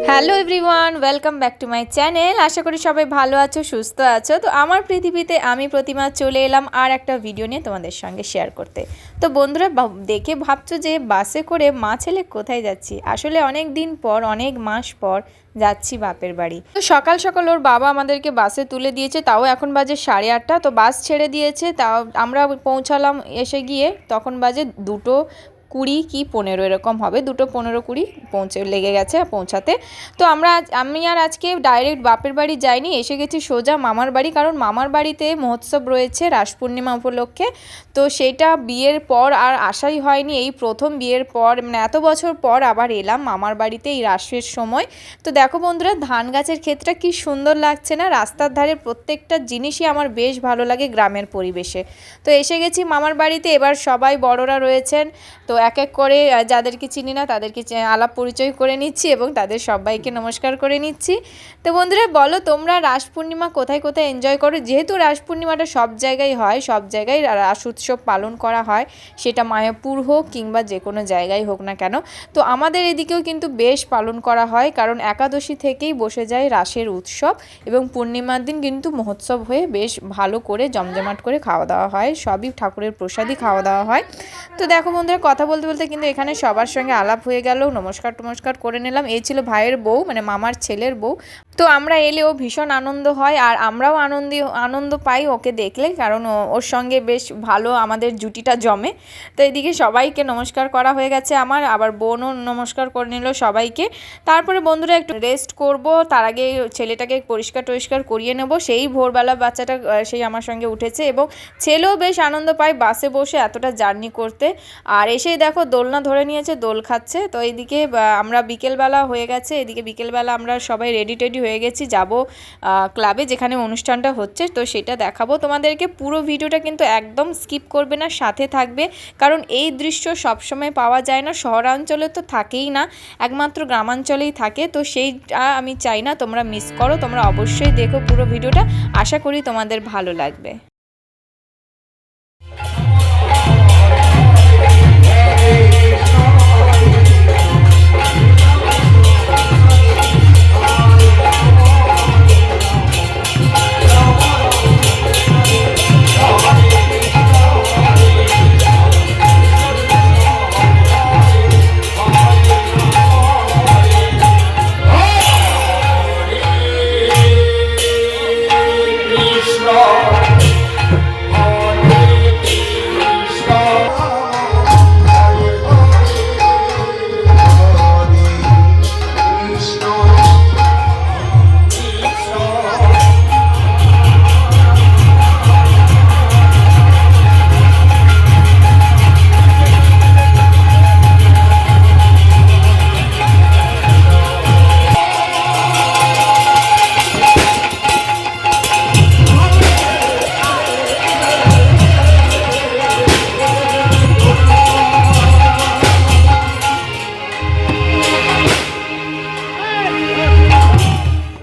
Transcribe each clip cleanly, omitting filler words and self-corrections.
Hello everyone, welcome back to my channel. আশা করি সবাই ভালো আছো, সুস্থ আছো। তো আমার পৃথিবীতে আমি প্রতিমা চলে এলাম আর একটা ভিডিও নিয়ে তোমাদের সঙ্গে শেয়ার করতে। তো বন্ধুরা দেখে ভাবছো যে বাসে করে মা ছেলে কোথায় যাচ্ছি। আসলে অনেক দিন পর, অনেক মাস পর যাচ্ছি বাপের বাড়ি। তো সকাল সকাল ওর বাবা আমাদেরকে বাসে তুলে দিয়েছে, তাও এখন বাজে 8:30। তো বাস ছেড়ে দিয়েছে, তাও আমরা পৌঁছালাম এসে গিয়ে তখন বাজে 2:20 কি 15 এরকম হবে, 2:15-20 লেগে গেছে পৌঁছাতে। তো আমি আর আজকে ডাইরেক্ট বাপের বাড়ি যাইনি, এসে গেছি সোজা মামার বাড়ি। কারণ মামার বাড়িতে মহোৎসব রয়েছে রাস পূর্ণিমা উপলক্ষে। তো সেটা বিয়ের পর আর আসাই হয়নি, এই প্রথম বিয়ের পর, মানে এত বছর পর আবার এলাম মামার বাড়িতে এই রাসের সময়। তো দেখো বন্ধুরা, ধান গাছের ক্ষেতটা কি সুন্দর লাগছে না। রাস্তার ধারে প্রত্যেকটা জিনিসই আমার বেশ ভালো লাগে গ্রামের পরিবেশে। তো এসে গেছি মামার বাড়িতে। এবার সবাই বড়রা রয়েছেন, তো এক এক করে যাদেরকে চিনি না তাদেরকে আলাপ পরিচয় করে নিচ্ছি এবং তাদের সবাইকে নমস্কার করে নিচ্ছি। তো বন্ধুরা বলো, তোমরা রাস পূর্ণিমা কোথায় কোথায় এনজয় করো? যেহেতু রাস পূর্ণিমাটা সব জায়গায় হয়, সব জায়গায় রাস উৎসব পালন করা হয়, সেটা মায়াপুর হোক কিংবা যে কোনো জায়গায় হোক না কেন। তো আমাদের এদিকেও কিন্তু বেশ পালন করা হয়, কারণ একাদশী থেকেই বসে যায় রাসের উৎসব এবং পূর্ণিমার দিন কিন্তু মহোৎসব হয়ে বেশ ভালো করে জমজমাট করে খাওয়া দাওয়া হয়, সবই ঠাকুরের প্রসাদই খাওয়া দাওয়া হয়। তো দেখো বন্ধুরা, কথা বলতে বলতে কিন্তু এখানে সবার সঙ্গে আলাপ হয়ে গেল, নমস্কার করে নিলাম। এই ছিল ভাইয়ের বউ, মানে মামার ছেলের বউ। তো আমরা এলেও ভীষণ আনন্দ হয় আর আমরাও আনন্দ পাই ওকে দেখলে, কারণ ওর সঙ্গে বেশ ভালো আমাদের জুটিটা জমে। তো এদিকে সবাইকে নমস্কার করা হয়ে গেছে আমার, আবার বোনও নমস্কার করে নিল সবাইকে। তারপরে বন্ধুরা একটু রেস্ট করব, তার আগে ছেলেটাকে পরিষ্কার করিয়ে নেব। সেই ভোরবেলা বাচ্চাটা সেই আমার সঙ্গে উঠেছে এবং ছেলেও বেশ আনন্দ পায় বাসে বসে এতটা জার্নি করতে। আর এসেই দেখো দোলনা ধরে নিয়েছে, দোল খাচ্ছে। তো এইদিকে আমরা বিকেলবেলা হয়ে গেছে, এদিকে বিকেলবেলা আমরা সবাই রেডি হয়ে গেছি, যাব ক্লাবে যেখানে অনুষ্ঠানটা হচ্ছে। তো সেটা দেখাবো তোমাদেরকে। পুরো ভিডিওটা কিন্তু একদম স্কিপ করবে না, সাথে থাকবে, কারণ এই দৃশ্য সবসময় পাওয়া যায় না। শহরাঞ্চলে তো থাকেই না, একমাত্র গ্রামাঞ্চলেই থাকে। তো সেইটা আমি চাই না তোমরা মিস করো। তোমরা অবশ্যই দেখো পুরো ভিডিওটা, আশা করি তোমাদের ভালো লাগবে।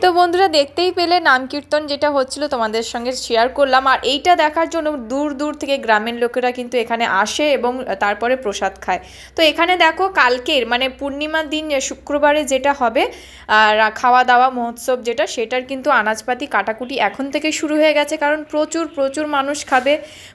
তো বন্ধুরা দেখতেই পেলে নাম কীর্তন যেটা হচ্ছিল তোমাদের সঙ্গে শেয়ার করলাম। আর এইটা দেখার জন্য দূর দূর থেকে গ্রামের লোকেরা কিন্তু এখানে আসে এবং তারপরে প্রসাদ খায়। তো এখানে দেখো কালকের মানে পূর্ণিমার দিন শুক্রবারে যেটা হবে খাওয়া দাওয়া মহোৎসব যেটা, সেটার কিন্তু আনাজপাতি কাটাকুটি এখন থেকে শুরু হয়ে গেছে, কারণ প্রচুর মানুষ খাবে।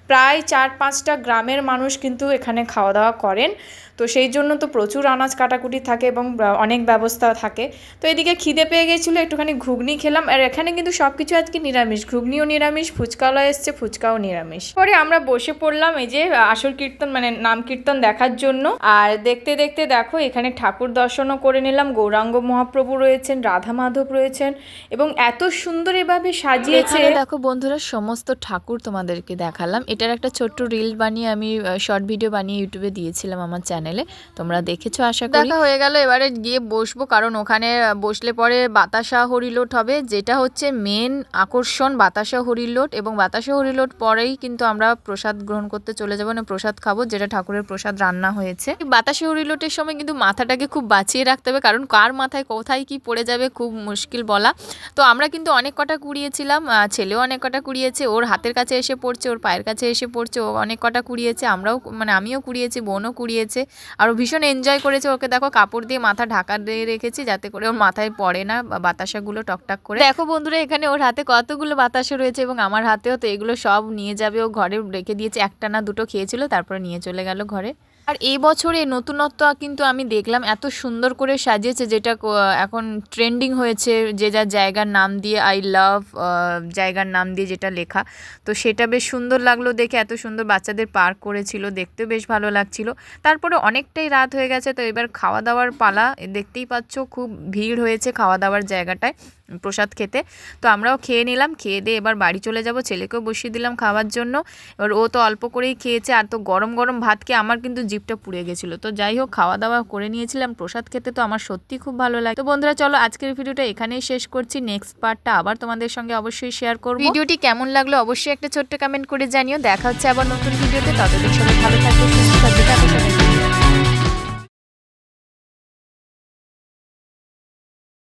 প্রায় 4-5টা গ্রামের মানুষ কিন্তু এখানে খাওয়া দাওয়া করেন। তো সেই জন্য তো প্রচুর আনাজ কাটাকুটি থাকে এবং অনেক ব্যবস্থা থাকে। তো এদিকে খিদে পেয়ে গেছিলো, একটুখানি ঘুগনি খেলাম। আর এখানে কিন্তু সব কিছু আজকে নিরামিষ, ঘুগনিও নিরামিষ, ফুচকাওয়ালা এসছে, ফুচকাও নিরামিষ। পরে আমরা বসে পড়লাম এই যে আসর কীর্তন মানে নাম কীর্তন দেখার জন্য। আর দেখতে দেখতে দেখো এখানে ঠাকুর দর্শনও করে নিলাম। গৌরাঙ্গ মহাপ্রভু রয়েছেন, রাধা মাধব রয়েছেন এবং এত সুন্দর এভাবে সাজিয়েছে। দেখো বন্ধুরা সমস্ত ঠাকুর তোমাদেরকে দেখালাম। এটার একটা ছোট্ট রিল বানিয়ে আমি শর্ট ভিডিও বানিয়ে ইউটিউবে দিয়েছিলাম আমার চ্যানেলে, তোমরা দেখেছো আশা করি। দেখা হয়ে গেল, এবারে গিয়ে বসবো, কারণ ওখানে বসলে পরে বাতাসা হরিলোট হবে, যেটা হচ্ছে মেন আকর্ষণ, বাতাসা হরিলোট। এবং বাতাসা হরিলোট পরেই কিন্তু আমরা প্রসাদ গ্রহণ করতে চলে যাবো, না প্রসাদ খাবো, যেটা ঠাকুরের প্রসাদ রান্না হয়েছে। বাতাসা হরিলোটের সময় কিন্তু মাথাটাকে খুব বাঁচিয়ে রাখতে হবে, কারণ কার মাথায় কোথায় কি পড়ে যাবে খুব মুশকিল বলা। তো আমরা কিন্তু অনেক কটা কুড়িয়েছিলাম, ছেলেও অনেক কটা কুড়িয়েছে, ওর হাতের কাছে এসে পড়ছে, ওর পায়ের কাছে এসে পড়ছে, ও অনেক কটা কুড়িয়েছে, আমরাও মানে আমিও কুড়িয়েছি, বোনও কুড়িয়েছে। আর ও ভীষণ এনজয় করেছে। ওকে দেখো কাপড় দিয়ে মাথা ঢাকা দিয়ে রেখেছি যাতে করে ওর মাথায় পড়ে না বাতাসাগুলো টকটক করে। দেখো বন্ধুরা এখানে ওর হাতে কতগুলো বাতাসা রয়েছে এবং আমার হাতেও, তো এগুলো সব নিয়ে যাবে। ও ঘরে রেখে দিয়েছে, একটা না দুটো খেয়েছিল তারপরে নিয়ে চলে গেল ঘরে। আর এই বছরে নতুনত্ব কিন্তু আমি দেখলাম এত সুন্দর করে সাজিয়েছে, যেটা এখন ট্রেন্ডিং হয়েছে, যে যার জায়গার নাম দিয়ে আই লাভ জায়গার নাম দিয়ে যেটা লেখা, তো সেটা বেশ সুন্দর লাগলো দেখে। এত সুন্দর বাচ্চাদের পার্ক করেছিল, দেখতেও বেশ ভালো লাগছিল। তারপরে অনেকটাই রাত হয়ে গেছে, তো এবার খাওয়া দাওয়ার পালা। দেখতেই পাচ্ছ খুব ভিড় হয়েছে খাওয়া দাওয়ার জায়গাটায় প্রসাদ খেতে। তো আমরাও খেয়ে নিলাম, খেয়ে দিয়ে এবার বাড়ি চলে যাব। ছেলেকেও বসিয়ে দিলাম খাওয়ার জন্য। এবার ও তো অল্প করেই খেয়েছে, আর তো গরম গরম ভাত খেয়ে আমার কিন্তু জিভটা পুড়ে গেছিলো। তো যাই হোক খাওয়া দাওয়া করে নিয়েছিলাম, প্রসাদ খেতে তো আমার সত্যি খুব ভালো লাগে। তো বন্ধুরা চলো আজকের ভিডিওটা এখানেই শেষ করছি, নেক্সট পার্টটা আবার তোমাদের সঙ্গে অবশ্যই শেয়ার করব। ভিডিওটি কেমন লাগলো অবশ্যই একটা ছোট্ট কমেন্ট করে জানিও। দেখা হচ্ছে আবার নতুন ভিডিওতে, ততদিন সবাই ভালো থাকবে, সুস্থ থাকবে।